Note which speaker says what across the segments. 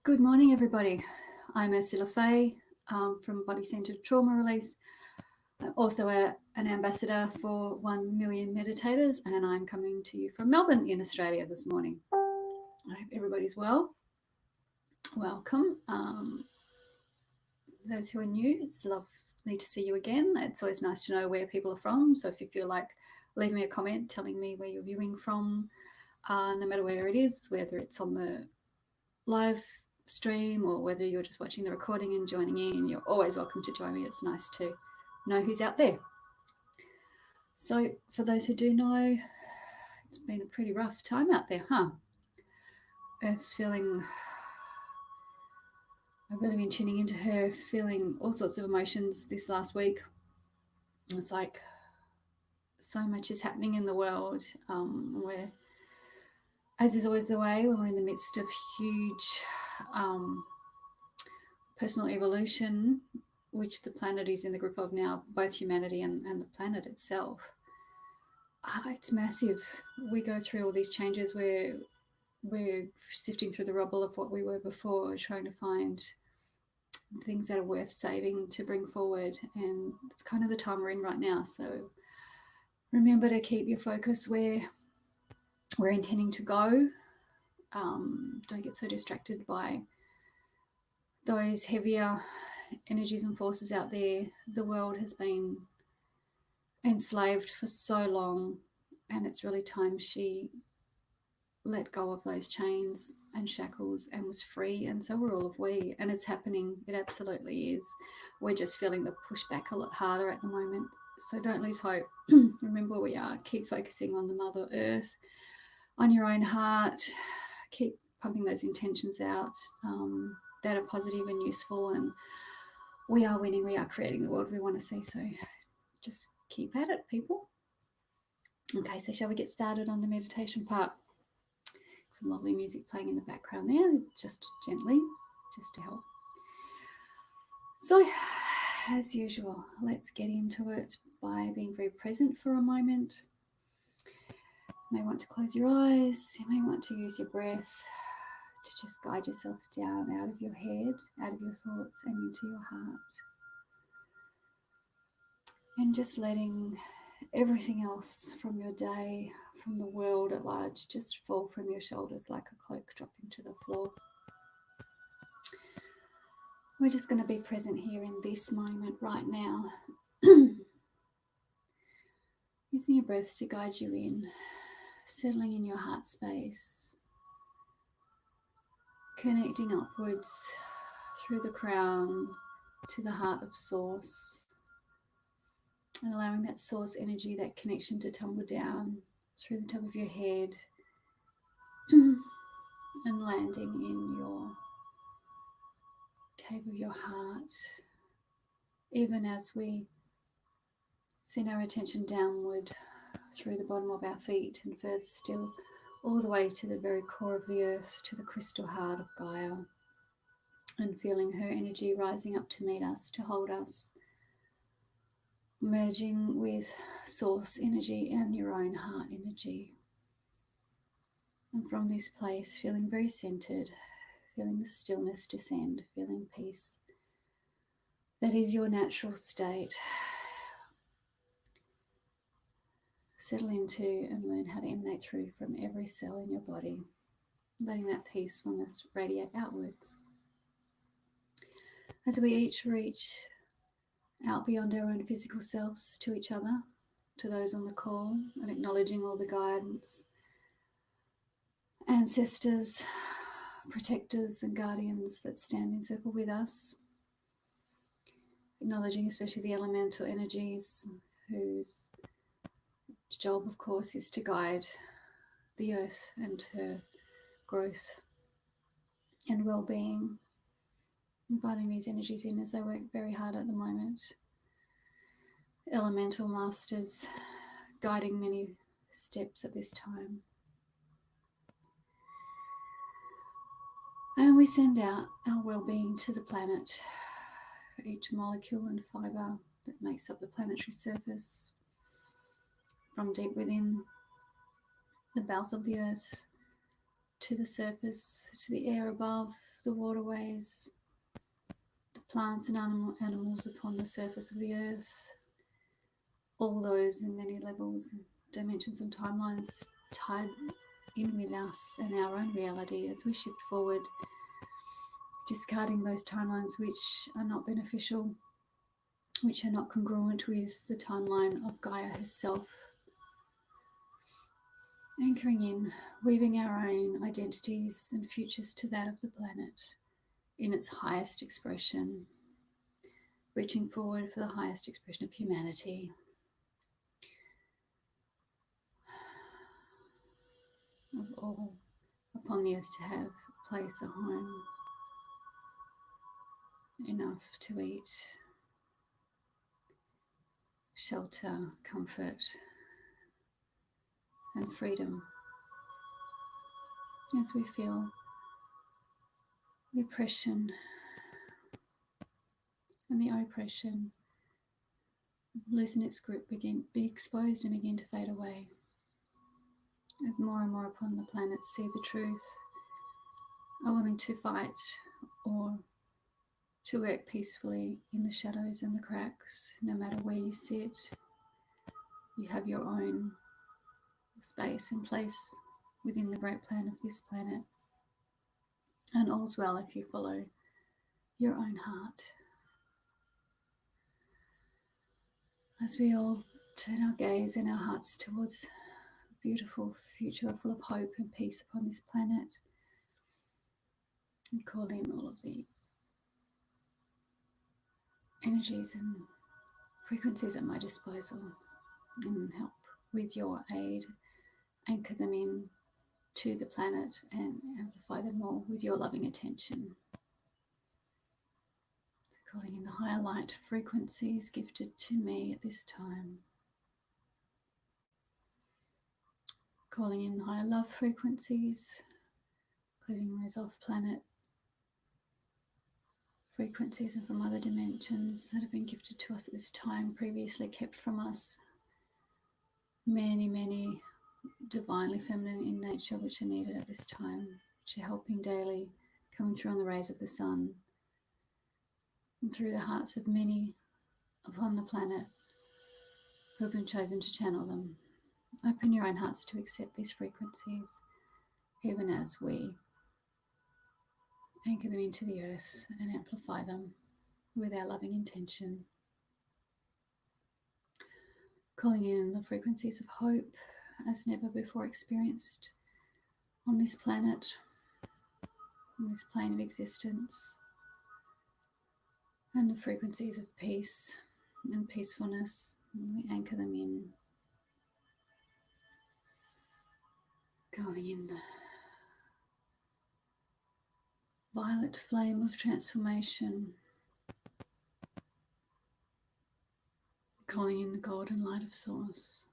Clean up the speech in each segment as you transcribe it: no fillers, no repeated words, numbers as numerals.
Speaker 1: Good morning, everybody. I'm Ursula Fay from Body Centered Trauma Release. I'm also an ambassador for 1 Million Meditators, and I'm coming to you from Melbourne in Australia this morning. I hope everybody's well. Welcome. Those who are new, it's lovely to see you again. It's always nice to know where people are from. So if you feel like leaving me a comment telling me where you're viewing from, no matter where it is, whether it's on the live stream or whether you're just watching the recording and joining in, you're always welcome to join me. It's nice to know who's out there. So for those who do know, it's been a pretty rough time out there, huh? Earth's feeling, I've really been tuning into her, feeling all sorts of emotions this last week. It's like so much is happening in the world where, as is always the way, when we're in the midst of huge personal evolution, which the planet is in the grip of now, both humanity and the planet itself. It's massive. We go through all these changes where we're sifting through the rubble of what we were before, trying to find things that are worth saving to bring forward. And it's kind of the time we're in right now. So remember to keep your focus where we're intending to go. Don't get so distracted by those heavier energies and forces out there. The world has been enslaved for so long, and it's really time she let go of those chains and shackles and was free. And so we're all of we, and it's happening. It absolutely is. We're just feeling the pushback a lot harder at the moment. So don't lose hope. Remember where we are. Keep focusing on the Mother Earth, on your own heart. Keep pumping those intentions out that are positive and useful, and we are winning. We are creating the world we want to see. So just keep at it, people. Okay, so shall we get started on the meditation part? Some lovely music playing in the background there, just gently, just to help. So, as usual, let's get into it by being very present for a moment. You may want to close your eyes. You may want to use your breath to just guide yourself down out of your head, out of your thoughts, and into your heart. And just letting everything else from your day, from the world at large, just fall from your shoulders like a cloak dropping to the floor. We're just going to be present here in this moment right now. Using your breath to guide you in, settling in your heart space, connecting upwards through the crown to the heart of source, and allowing that source energy, that connection, to tumble down through the top of your head and landing in your cave of your heart. Even as we send our attention downward through the bottom of our feet and further still, all the way to the very core of the earth, to the crystal heart of Gaia, and feeling her energy rising up to meet us, to hold us, merging with source energy and your own heart energy. And from this place, feeling very centered, feeling the stillness descend, feeling peace. That is your natural state. Settle into and learn how to emanate through from every cell in your body, letting that peacefulness radiate outwards. As we each reach out beyond our own physical selves to each other, to those on the call, and acknowledging all the guidance, ancestors, protectors and guardians that stand in circle with us, acknowledging especially the elemental energies whose job, of course, is to guide the earth and her growth and well-being, inviting these energies in as they work very hard at the moment. Elemental masters guiding many steps at this time. And we send out our well-being to the planet, each molecule and fibre that makes up the planetary surface, from deep within the bowels of the earth to the surface, to the air above, the waterways, the plants and animals upon the surface of the earth, all those in many levels, dimensions and timelines tied in with us and our own reality as we shift forward, discarding those timelines which are not beneficial, which are not congruent with the timeline of Gaia herself. Anchoring in, weaving our own identities and futures to that of the planet in its highest expression, reaching forward for the highest expression of humanity. Of all upon the earth to have a place, a home, enough to eat, shelter, comfort, and freedom, as we feel the oppression and the oppression loosen its grip, be exposed and begin to fade away, as more and more upon the planet see the truth, are willing to fight or to work peacefully in the shadows and the cracks. No matter where you sit, you have your own space and place within the great plan of this planet, and all's well if you follow your own heart. As we all turn our gaze and our hearts towards a beautiful future full of hope and peace upon this planet, and call in all of the energies and frequencies at my disposal, and help with your aid, anchor them in to the planet and amplify them all with your loving attention. Calling in the higher light frequencies gifted to me at this time. Calling in higher love frequencies, including those off-planet frequencies and from other dimensions that have been gifted to us at this time, previously kept from us. Many, many divinely feminine in nature which are needed at this time, which are helping daily, coming through on the rays of the sun and through the hearts of many upon the planet who have been chosen to channel them. Open your own hearts to accept these frequencies, even as we anchor them into the earth and amplify them with our loving intention. Calling in the frequencies of hope as never before experienced on this planet, on this plane of existence, and the frequencies of peace and peacefulness. And we anchor them in, calling in the violet flame of transformation, calling in the golden light of source,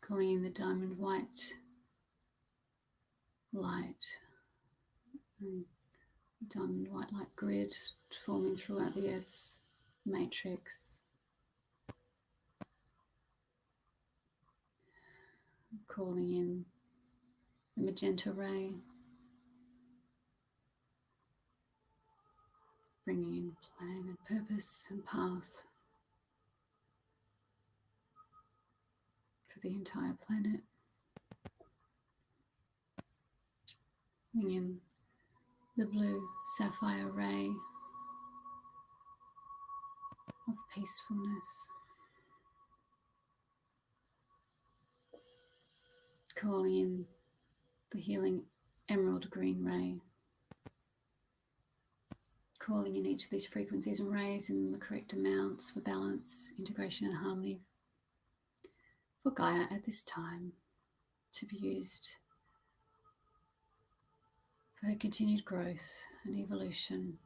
Speaker 1: calling in the diamond white light and diamond white light grid forming throughout the earth's matrix, calling in the magenta ray, bringing in plan and purpose and path for the entire planet, bringing in the blue sapphire ray of peacefulness, calling in the healing emerald green ray, calling in each of these frequencies and rays in the correct amounts for balance, integration and harmony for Gaia at this time, to be used for her continued growth and evolution.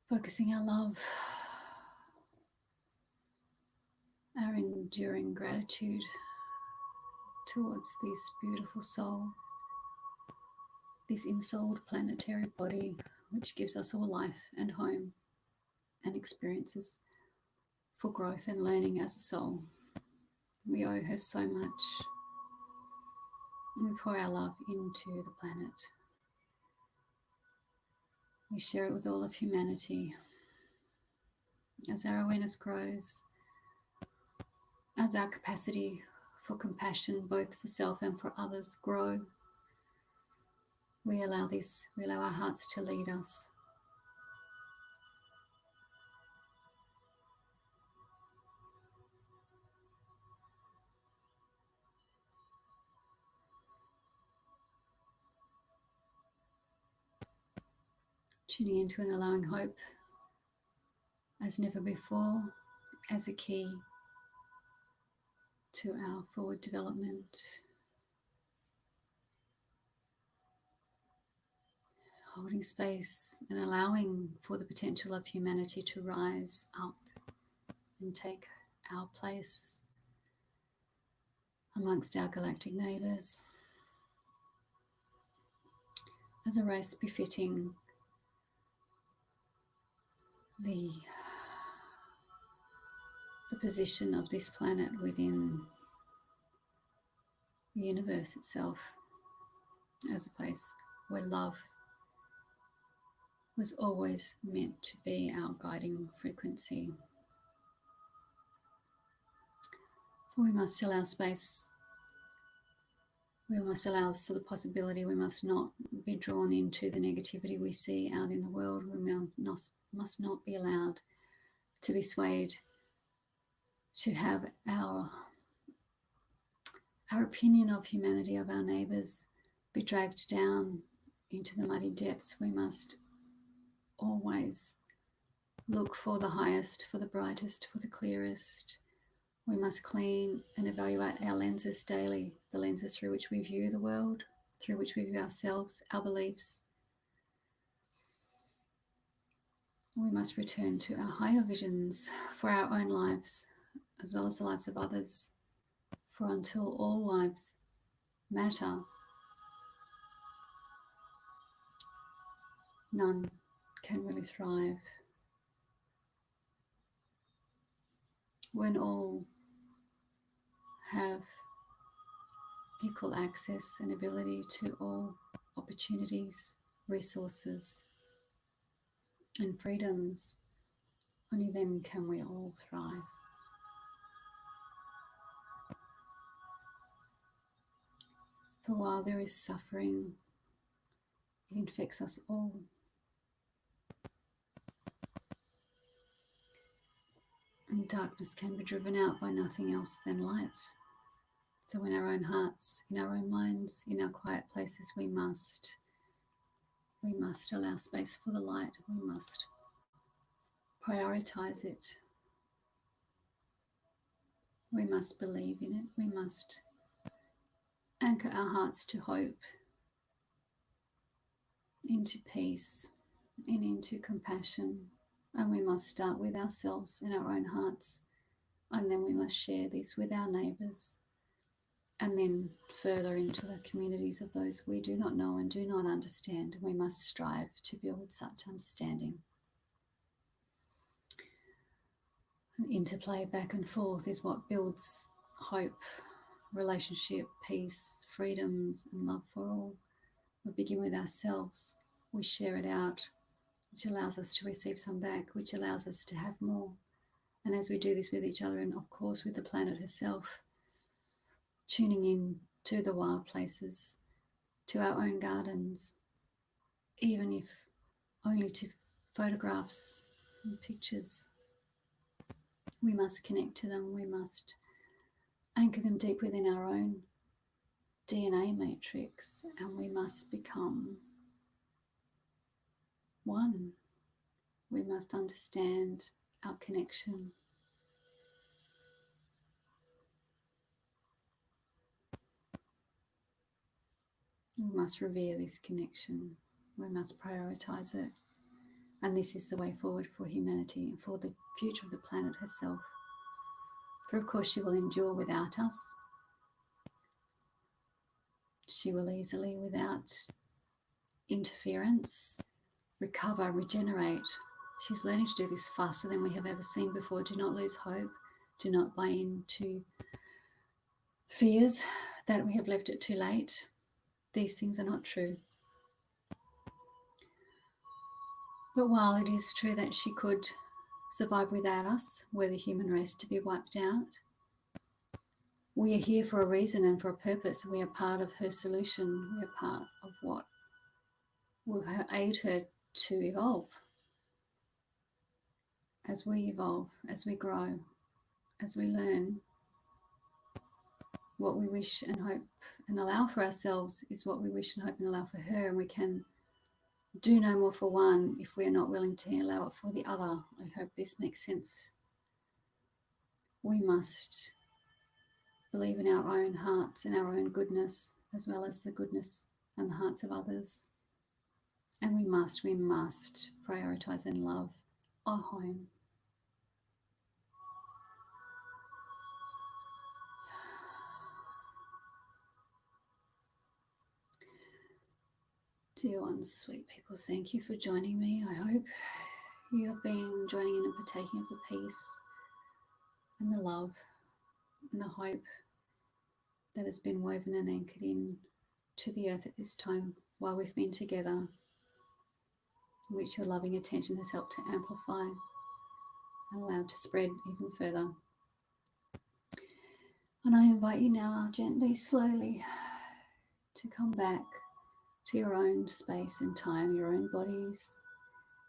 Speaker 1: Focusing our love, our enduring gratitude towards this beautiful soul, this ensouled planetary body which gives us all life and home and experiences for growth and learning as a soul. We owe her so much. We pour our love into the planet. We share it with all of humanity. As our awareness grows, as our capacity for compassion, both for self and for others, grow, we allow our hearts to lead us. Tuning into and allowing hope as never before as a key to our forward development. Holding space and allowing for the potential of humanity to rise up and take our place amongst our galactic neighbours as a race befitting the position of this planet within the universe itself, as a place where love was always meant to be our guiding frequency. For we must allow space, we must allow for the possibility, we must not be drawn into the negativity we see out in the world. We must not be allowed to be swayed to have our opinion of humanity, of our neighbours, be dragged down into the muddy depths. We must always look for the highest, for the brightest, for the clearest. We must clean and evaluate our lenses daily, the lenses through which we view the world, through which we view ourselves, our beliefs. We must return to our higher visions for our own lives, as well as the lives of others. For until all lives matter, none can really thrive. When all have equal access and ability to all opportunities, resources, and freedoms, only then can we all thrive. For while there is suffering, it infects us all. And darkness can be driven out by nothing else than light. So in our own hearts, in our own minds, in our quiet places, we must allow space for the light. We must prioritize it. We must believe in it. We must anchor our hearts to hope, into peace, and into compassion. And we must start with ourselves in our own hearts. And then we must share this with our neighbours. And then further into the communities of those we do not know and do not understand. We must strive to build such understanding. The interplay back and forth is what builds hope, relationship, peace, freedoms, and love for all. We begin with ourselves. We share it out, which allows us to receive some back, which allows us to have more. And as we do this with each other, and of course with the planet herself, tuning in to the wild places, to our own gardens, even if only to photographs and pictures, we must connect to them. We must anchor them deep within our own DNA matrix, and we must become one. We must understand our connection. We must revere this connection. We must prioritize it. And this is the way forward for humanity and for the future of the planet herself. For of course she will endure without us. She will easily, without interference, recover, regenerate. She's learning to do this faster than we have ever seen before. Do not lose hope. Do not buy into fears that we have left it too late. These things are not true. But while it is true that she could survive without us, were the human race to be wiped out, we are here for a reason and for a purpose. We are part of her solution. We are part of what will aid her to evolve. As we evolve, as we grow, as we learn, what we wish and hope and allow for ourselves is what we wish and hope and allow for her. And we can do no more for one if we are not willing to allow it for the other. I hope this makes sense. We must believe in our own hearts and our own goodness, as well as the goodness and the hearts of others. And we must prioritize and love our home. Dear ones, sweet people, thank you for joining me. I hope you have been joining in and partaking of the peace and the love and the hope that has been woven and anchored in to the earth at this time while we've been together, which your loving attention has helped to amplify and allow to spread even further. And I invite you now, gently, slowly, to come back to your own space and time, your own bodies,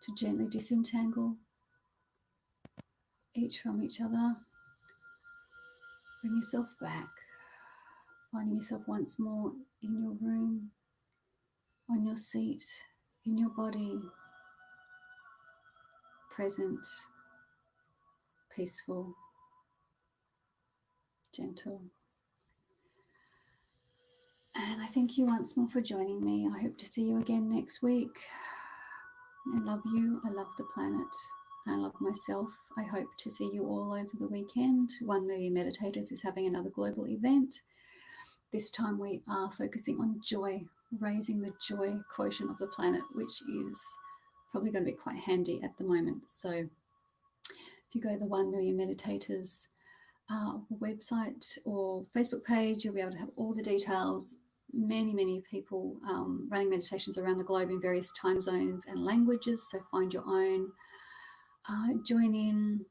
Speaker 1: to gently disentangle each from each other. Bring yourself back, finding yourself once more in your room, on your seat, in your body, present, peaceful, gentle. And I thank you once more for joining me. I hope to see you again next week. I love you. I love the planet. I love myself. I hope to see you all over the weekend. 1 Million Meditators is having another global event. This time we are focusing on joy, raising the joy quotient of the planet, which is probably going to be quite handy at the moment. So if you go to the 1 Million Meditators website or Facebook page, you'll be able to have all the details. Many people running meditations around the globe in various time zones and languages, so find your own, join in,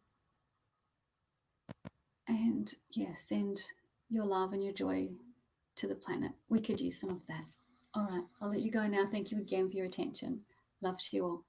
Speaker 1: and send your love and your joy to the planet. We could use some of that. All right, I'll let you go now. Thank you again for your attention. Love to you all.